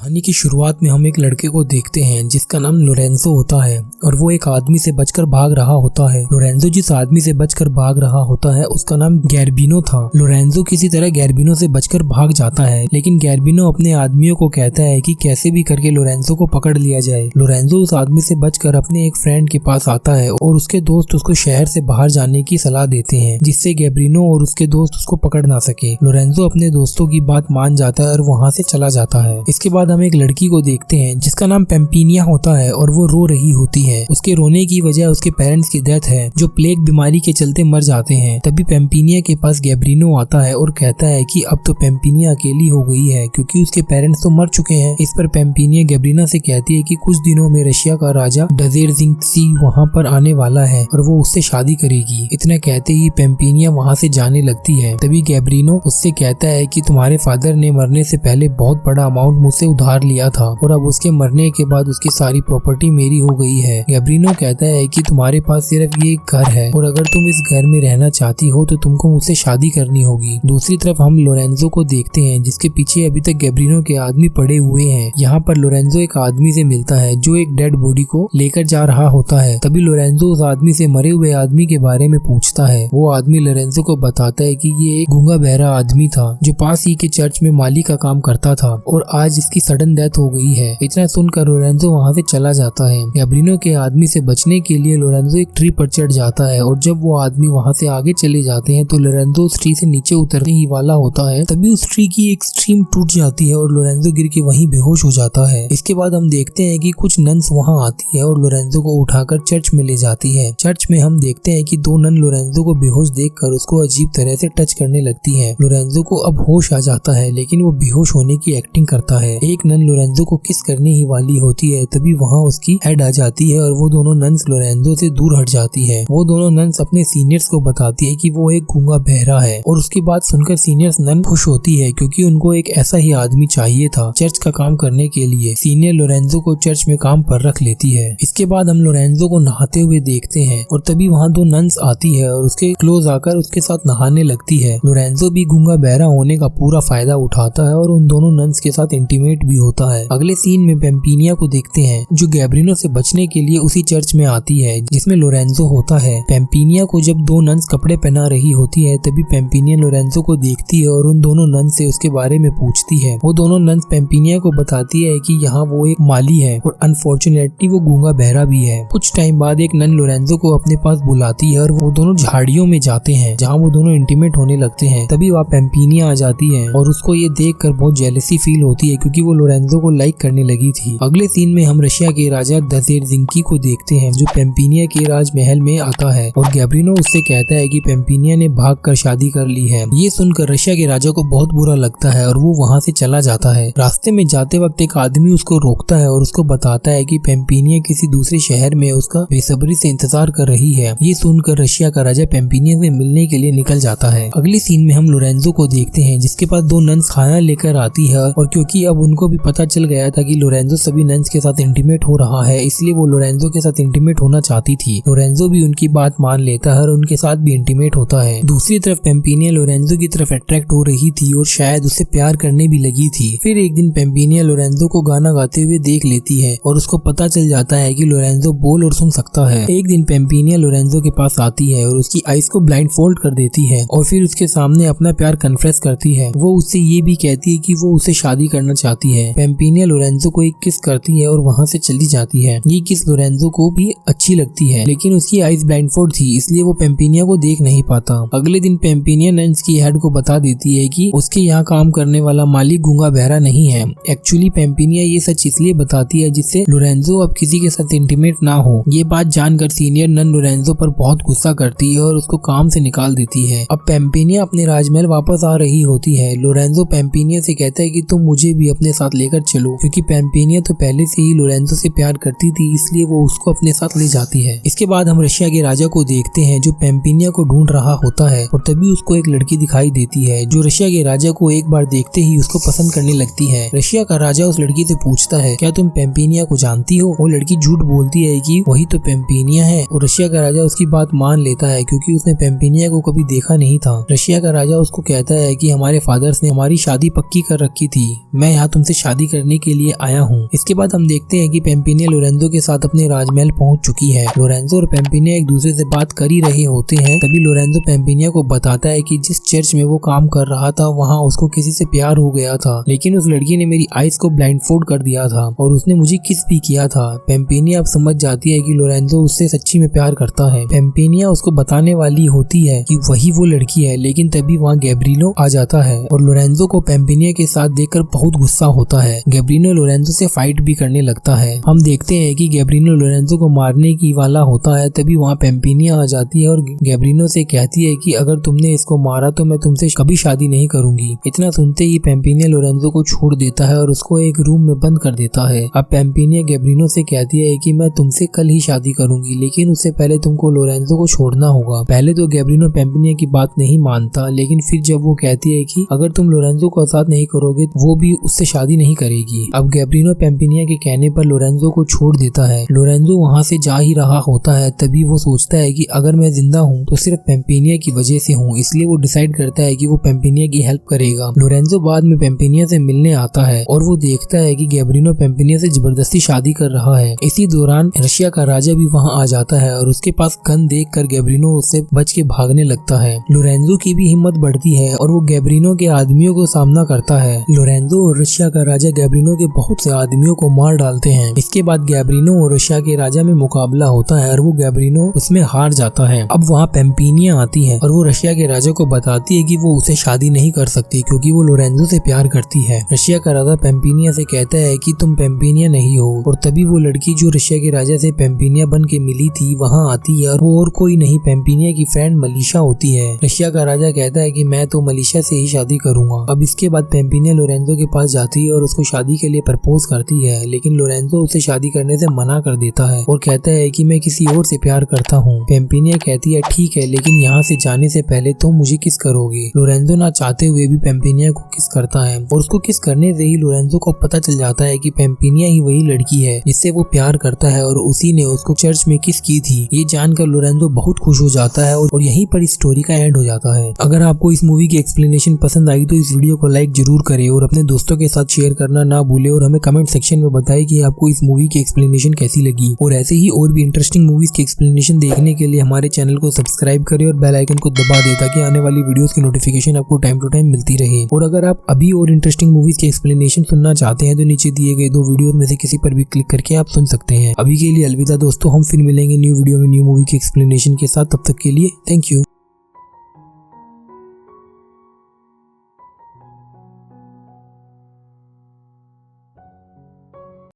कहानी की शुरुआत में हम एक लड़के को देखते हैं जिसका नाम लोरेंजो होता है और वो एक आदमी से बचकर भाग रहा होता है। लोरेंजो जिस आदमी से बचकर भाग रहा होता है उसका नाम गैर्बिनो था। लोरेंजो किसी तरह गैर्बिनो से बचकर भाग जाता है, लेकिन गैर्बिनो अपने आदमियों को कहता है कि कैसे भी करके लोरेंजो को पकड़ लिया जाए। लोरेंजो उस आदमी से बचकर अपने एक फ्रेंड के पास आता है और उसके दोस्त उसको शहर से बाहर जाने की सलाह देते हैं जिससे गैर्बिनो और उसके दोस्त उसको पकड़ ना सके। लोरेंजो अपने दोस्तों की बात मान जाता है और वहाँ से चला जाता है। इसके बाद हम एक लड़की को देखते हैं जिसका नाम पेम्पिनिया होता है और वो रो रही होती है। उसके रोने की वजह उसके पेरेंट्स की डेथ है जो प्लेग बीमारी के चलते मर जाते हैं। तभी पेम्पिनिया के पास गैब्रिनो आता है और कहता है कि अब तो पेम्पिनिया अकेली हो गई है क्योंकि उसके पेरेंट्स तो मर चुके हैं। इस पर पेम्पिनिया गैब्रिना से कहती है कि कुछ दिनों में रशिया का राजा डजेरजिंक्सी वहाँ पर आने वाला है और वो उससे शादी करेगी। इतना कहते ही पेम्पिनिया वहाँ से जाने लगती है। तभी गैब्रिनो उससे कहता है कि तुम्हारे फादर ने मरने से पहले बहुत बड़ा अमाउंट मुझसे उधार लिया था और अब उसके मरने के बाद उसकी सारी प्रॉपर्टी मेरी हो गई है। गैब्रिनो कहता है कि तुम्हारे पास सिर्फ ये एक घर है और अगर तुम इस घर में रहना चाहती हो तो तुमको मुझसे शादी करनी होगी। दूसरी तरफ हम लोरेंजो को देखते हैं जिसके पीछे अभी तक गैब्रिनो के आदमी पड़े हुए हैं। यहाँ पर लोरेंजो एक आदमी से मिलता है जो एक डेड बॉडी को लेकर जा रहा होता है। तभी लोरेंजो उस आदमी से मरे हुए आदमी के बारे में पूछता है। वो आदमी लोरेंजो को बताता है कि ये एक गूंगा बहरा आदमी था जो पास ही के चर्च में माली का काम करता था और आज इसकी सडन डेथ हो गई है। इतना सुनकर लोरेंजो वहाँ से चला जाता है। गैब्रिनो के आदमी से बचने के लिए लोरेंजो एक ट्री पर चढ़ जाता है और जब वो आदमी वहाँ से आगे चले जाते हैं तो लोरेंजो उस ट्री से नीचे उतरने ही वाला होता है। तभी उस ट्री की एक स्ट्रीम टूट जाती है और लोरेंजो गिर के वहीं बेहोश हो जाता है। इसके बाद हम देखते हैं कि कुछ नन्स वहाँ आती है और लोरेंजो को उठाकर चर्च में ले जाती है। चर्च में हम देखते हैं कि दो नन लोरेंजो को बेहोश देखकर उसको अजीब तरह से टच करने लगती है। लोरेंजो को अब होश आ जाता है लेकिन वो बेहोश होने की एक्टिंग करता है। एक नन लोरेंजो को किस करने ही वाली होती है तभी वहाँ उसकी हेड आ जाती है और वो दोनों नन्स लोरेंजो से दूर हट जाती है। वो दोनों नन्स अपने सीनियर्स को बताती है कि वो एक गूंगा बहरा है और उसकी बात सुनकर सीनियर्स नन खुश होती है क्योंकि उनको एक ऐसा ही आदमी चाहिए था चर्च का काम करने के लिए। सीनियर लोरेंजो को चर्च में काम पर रख लेती है। इसके बाद हम लोरेंजो को नहाते हुए देखते हैं और तभी वहाँ दो नन्स आती है और उसके क्लोज आकर उसके साथ नहाने लगती है। लोरेंजो भी गूंगा बहरा होने का पूरा फायदा उठाता है और उन दोनों नन्स के साथ इंटीमेट भी होता है। अगले सीन में पेम्पिनिया को देखते हैं जो गैब्रिनो से बचने के लिए उसी चर्च में आती है जिसमें लोरेंजो होता है। पेम्पिनिया को जब दो नन्स कपड़े पहना रही होती है तभी पेम्पिनिया लोरेंजो को देखती है और उन दोनों नन्स से उसके बारे में पूछती है। वो दोनों नन्स पेम्पिनिया को बताती है कि यहाँ वो एक माली है और अनफॉर्चुनेटली वो गूंगा बहरा भी है। कुछ टाइम बाद एक नन लोरेंजो को अपने पास बुलाती है और वो दोनों झाड़ियों में जाते हैं जहाँ वो दोनों इंटीमेट होने लगते हैं। तभी वहाँ पेम्पिनिया आ जाती है और उसको ये देख कर बहुत जेलसी फील होती है क्योंकि वो लोरेंजो को लाइक करने लगी थी। अगले सीन में हम रशिया के राजा डजेरजिंकी को देखते हैं जो पेम्पिनिया के राजमहल में आता है और गैब्रिनो उससे कहता है कि पेम्पिनिया ने भागकर शादी कर ली है। ये सुनकर रशिया के राजा को बहुत बुरा लगता है और वो वहाँ से चला जाता है। रास्ते में जाते वक्त एक आदमी उसको रोकता है और उसको बताता है कि पेम्पिनिया किसी दूसरे शहर में उसका बेसब्री से इंतजार कर रही है। ये सुनकर रशिया का राजा पेम्पिनिया से मिलने के लिए निकल जाता है। अगले सीन में हम लोरेंजो को देखते हैं जिसके पास दो नन्स खाना लेकर आती है और क्योंकि अब उनको भी पता चल गया था कि लोरेंजो सभी नन्स के साथ इंटीमेट हो रहा है इसलिए वो लोरेंजो के साथ इंटीमेट होना चाहती थी। लोरेंजो भी उनकी बात मान लेता है और उनके साथ भी इंटीमेट होता है। दूसरी तरफ पेम्पिनिया लोरेंजो की तरफ अट्रैक्ट हो रही थी और शायद उससे प्यार करने भी लगी थी। फिर एक दिन पेम्पिनिया लोरेंजो को गाना गाते हुए देख लेती है और उसको पता चल जाता है कि लोरेंजो बोल और सुन सकता है। एक दिन पेम्पिनिया लोरेंजो के पास आती है और उसकी आईज को ब्लाइंड फोल्ड कर देती है और फिर उसके सामने अपना प्यार कन्फेस करती है। वो उससे ये भी कहती है कि वो उससे शादी करना चाहती है। पेम्पिनिया लोरेंजो को एक किस करती है और वहाँ से चली जाती है। ये किस लोरेंजो को भी अच्छी लगती है लेकिन उसकी आईज ब्लाइंडफोल्ड थी इसलिए वो पेम्पिनिया को देख नहीं पाता। अगले दिन पेम्पिनिया नन्स की हेड को बता देती है कि उसके यहाँ काम करने वाला मालिक गूंगा बहरा नहीं है। एक्चुअली पेम्पिनिया ये सच इसलिए बताती है जिससे लोरेंजो अब किसी के साथ इंटीमेट ना हो। ये बात जानकर सीनियर नन लोरेंजो पर बहुत गुस्सा करती है और उसको काम से निकाल देती है। अब पेम्पिनिया अपने राजमहल वापस आ रही होती है। लोरेंजो पेम्पिनिया से कहता है कि तुम मुझे भी अपने साथ लेकर चलो क्योंकि पेम्पिनिया तो पहले से ही लोरेंजो से प्यार करती थी इसलिए वो उसको अपने साथ ले जाती है। इसके बाद हम रशिया के राजा को देखते हैं जो पेम्पिनिया को ढूंढ रहा होता है और तभी उसको एक लड़की दिखाई देती है जो रशिया के राजा को एक बार देखते ही उसको पसंद करने लगती है। रशिया का राजा उस लड़की से पूछता है क्या तुम पेम्पिनिया को जानती हो? वो लड़की झूठ बोलती है कि वही तो पेम्पिनिया है और रशिया का राजा उसकी बात मान लेता है क्योंकि उसने पेम्पिनिया को कभी देखा नहीं था। रशिया का राजा उसको कहता है कि हमारे फादर्स ने हमारी शादी पक्की कर रखी थी, मैं यहाँ तुमसे उससे शादी करने के लिए आया हूँ। इसके बाद हम देखते हैं कि पेम्पिनिया लोरेंजो के साथ अपने राजमहल पहुंच चुकी है। लोरेंजो और पेम्पिनिया एक दूसरे से बात कर ही रहे होते हैं, तभी लोरेंजो पेम्पिनिया को बताता है कि जिस चर्च में वो काम कर रहा था वहाँ उसको किसी से प्यार हो गया था, लेकिन उस लड़की ने मेरी आइज को ब्लाइंडफोल्ड कर दिया था और उसने मुझे किस भी किया था। पेम्पिनिया अब समझ जाती है कि लोरेंजो उससे सच्ची में प्यार करता है। पेम्पिनिया उसको बताने वाली होती है कि वही वो लड़की है, लेकिन तभी वहाँ गैब्रिनो आ जाता है और लोरेंजो को पेम्पिनिया के साथ देखकर बहुत गुस्सा होता है। गैब्रिनो लोरेंजो से फाइट भी करने लगता है। हम देखते हैं कि गैब्रिनो लोरेंजो को मारने की वाला होता है, तभी वहाँ पेम्पिनिया आ जाती है और गैब्रिनो से कहती है कि अगर तुमने इसको मारा तो मैं तुमसे कभी शादी नहीं करूंगी। इतना सुनते ही पेम्पिनिया लोरेंजो को छोड़ देता है और उसको एक रूम में बंद कर देता है। अब पेम्पिनिया गैब्रिनो से कहती है कि मैं तुमसे कल ही शादी करूंगी, लेकिन उससे पहले तुमको लोरेंजो को छोड़ना होगा। पहले तो गैब्रिनो पेम्पिनिया की बात नहीं मानता, लेकिन फिर जब वो कहती है कि अगर तुम लोरेंजो को साथ नहीं करोगे वो भी उससे शादी नहीं करेगी। अब गैब्रिनो पेम्पिनिया के कहने पर लोरेंजो को छोड़ देता है। लोरेंजो वहाँ से जा ही रहा होता है, तभी वो सोचता है कि अगर मैं जिंदा हूँ तो सिर्फ पेम्पिनिया की वजह से हूँ, इसलिए वो डिसाइड करता है कि वो पेम्पिनिया की हेल्प करेगा। लोरेंजो बाद में पेम्पिनिया से मिलने आता है और वो देखता है कि गैब्रिनो पेम्पिनिया से जबरदस्ती शादी कर रहा है। इसी दौरान रशिया का राजा भी वहाँ आ जाता है और उसके पास गन देखकर गैब्रिनो उससे बच के भागने लगता है। लोरेंजो की भी हिम्मत बढ़ती है और वो गैब्रिनो के आदमियों को सामना करता है। लोरेंजो और रशिया का राजा गैब्रिनो के बहुत से आदमियों को मार डालते हैं। इसके बाद गैब्रिनो और रशिया के राजा में मुकाबला होता है और वो गैब्रिनो उसमें हार जाता है। अब वहाँ पेम्पिनिया आती है और वो रशिया के राजा को बताती है कि वो उसे शादी नहीं कर सकती क्योंकि वो लोरेंजो से प्यार करती है। रशिया का राजा पेम्पिनिया से कहता है कि तुम पेम्पिनिया नहीं हो, और तभी वो लड़की जो रशिया के राजा से पेम्पिनिया बन के मिली थी वहाँ आती है और वो और कोई नहीं पेम्पिनिया की फ्रेंड मलिशा होती है। रशिया का राजा कहता है कि मैं तो मलिशा से ही शादी करूंगा। अब इसके बाद पेम्पिनिया लोरेंजो के पास जाती है और उसको शादी के लिए प्रपोज करती है, लेकिन लोरेंजो उसे शादी करने से मना कर देता है और कहता है कि मैं किसी और से प्यार करता हूँ। पेम्पिनिया कहती है ठीक है, लेकिन यहाँ से जाने से पहले तुम मुझे किस करोगे। लोरेंजो ना चाहते हुए भी पेम्पिनिया को किस करता है और उसको किस करने से ही लोरेंजो को पता चल जाता है कि पेम्पिनिया ही वही लड़की है जिससे वो प्यार करता है और उसी ने उसको चर्च में किस की थी। ये जानकर लोरेंजो बहुत खुश हो जाता है और यहीं पर इस स्टोरी का एंड हो जाता है। अगर आपको इस मूवी की एक्सप्लेनेशन पसंद आई तो इस वीडियो को लाइक जरूर करें और अपने दोस्तों के साथ शेयर करना ना भूले और हमें कमेंट सेक्शन में बताएं कि आपको इस मूवी की एक्सप्लेनेशन कैसी लगी। और ऐसे ही और भी इंटरेस्टिंग मूवीज की एक्सप्लेनेशन देखने के लिए हमारे चैनल को सब्सक्राइब करें और बेल आइकन को दबा दें ताकि आने वाली वीडियोस की नोटिफिकेशन आपको टाइम टू टाइम मिलती रहे। और अगर आप अभी और इंटरेस्टिंग मूवीज की एक्सप्लेनेशन सुनना चाहते हैं तो नीचे दिए गए 2 वीडियो में से किसी पर भी क्लिक करके आप सुन सकते हैं। अभी के लिए अलविदा दोस्तों, हम फिर मिलेंगे न्यू वीडियो में न्यू मूवी की एक्सप्लेनेशन के साथ। तब तक के लिए थैंक यू।